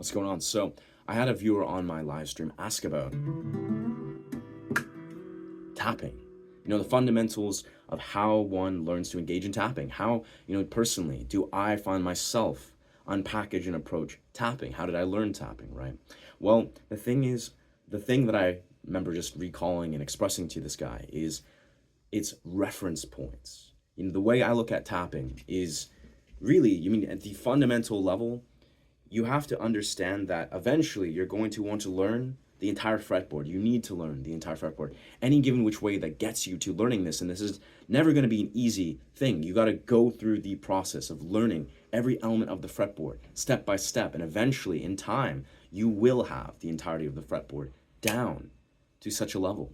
What's going on? So I had a viewer on my live stream ask about tapping. The fundamentals of how one learns to engage in tapping. How, personally, do I find myself unpackage and approach tapping? How did I learn tapping, right? Well, the thing that I remember just recalling and expressing to this guy is its reference points. The way I look at tapping is really, at the fundamental level, you have to understand that eventually you're going to want to learn the entire fretboard. You need to learn the entire fretboard. Any given which way that gets you to learning this, and this is never going to be an easy thing. You got to go through the process of learning every element of the fretboard, step by step, and eventually, in time, you will have the entirety of the fretboard down to such a level.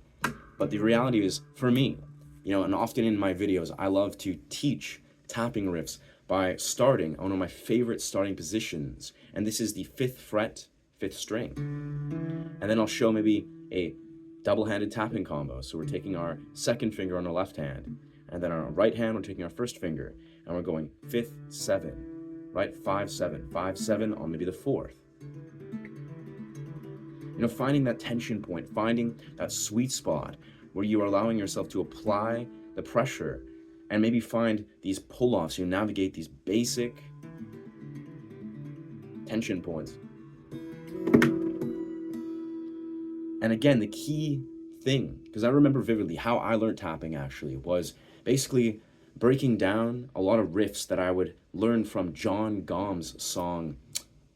But the reality is, for me, and often in my videos, I love to teach tapping riffs by starting on one of my favorite starting positions, and this is the 5th fret, 5th string. And then I'll show maybe a double-handed tapping combo. So we're taking our second finger on our left hand, and then on our right hand we're taking our first finger, and we're going 5th, 7, right? 5, 7, 5, 7 on maybe the 4th. Finding that tension point, finding that sweet spot where you are allowing yourself to apply the pressure and maybe find these pull-offs, navigate these basic tension points. And again, the key thing, because I remember vividly how I learned tapping actually, was basically breaking down a lot of riffs that I would learn from John Gomm's song,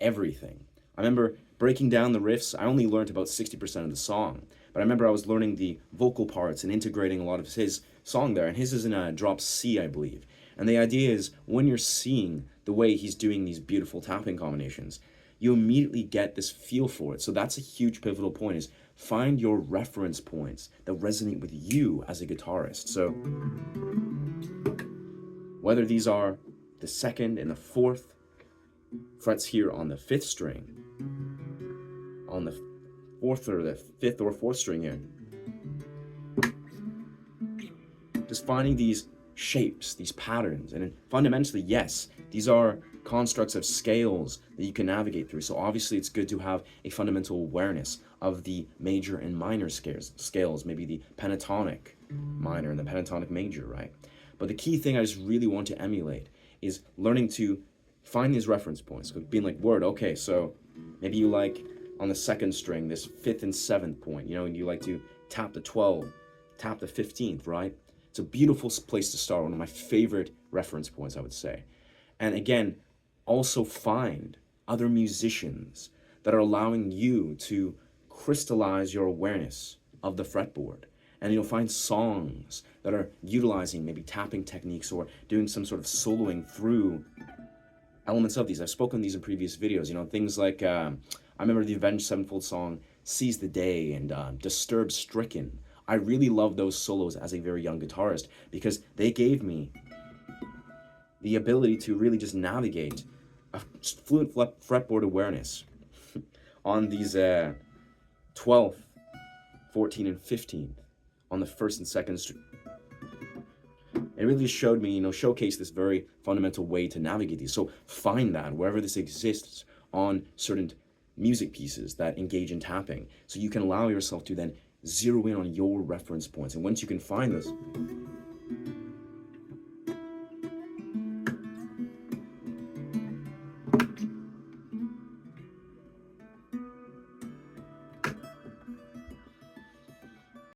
Everything. I remember breaking down the riffs. I only learned about 60% of the song, but I remember I was learning the vocal parts and integrating a lot of his song there, and his is in a drop C, I believe. And the idea is, when you're seeing the way he's doing these beautiful tapping combinations, you immediately get this feel for it. So that's a huge pivotal point, is find your reference points that resonate with you as a guitarist. So whether these are the 2nd and the 4th frets here on the 5th string, on the 4th or the 5th or 4th string here, just finding these shapes, these patterns. And fundamentally, yes, these are constructs of scales that you can navigate through. So obviously it's good to have a fundamental awareness of the major and minor scales, maybe the pentatonic minor and the pentatonic major, right? But the key thing I just really want to emulate is learning to find these reference points, being like, word, okay, so maybe you like on the 2nd string, this 5th and 7th point, and you like to tap the 12, tap the 15th, right? It's a beautiful place to start, one of my favorite reference points, I would say. And again, also find other musicians that are allowing you to crystallize your awareness of the fretboard. And you'll find songs that are utilizing maybe tapping techniques or doing some sort of soloing through elements of these. I've spoken these in previous videos, things like, I remember the Avenged Sevenfold song, Seize the Day, and Disturbed Stricken. I really love those solos as a very young guitarist because they gave me the ability to really just navigate a fluent fretboard awareness on these 12th, 14th, and 15th on the 1st and 2nd string. It really showed me, showcased this very fundamental way to navigate these. So find that wherever this exists on certain music pieces that engage in tapping, so you can allow yourself to then zero in on your reference points. And once you can find this,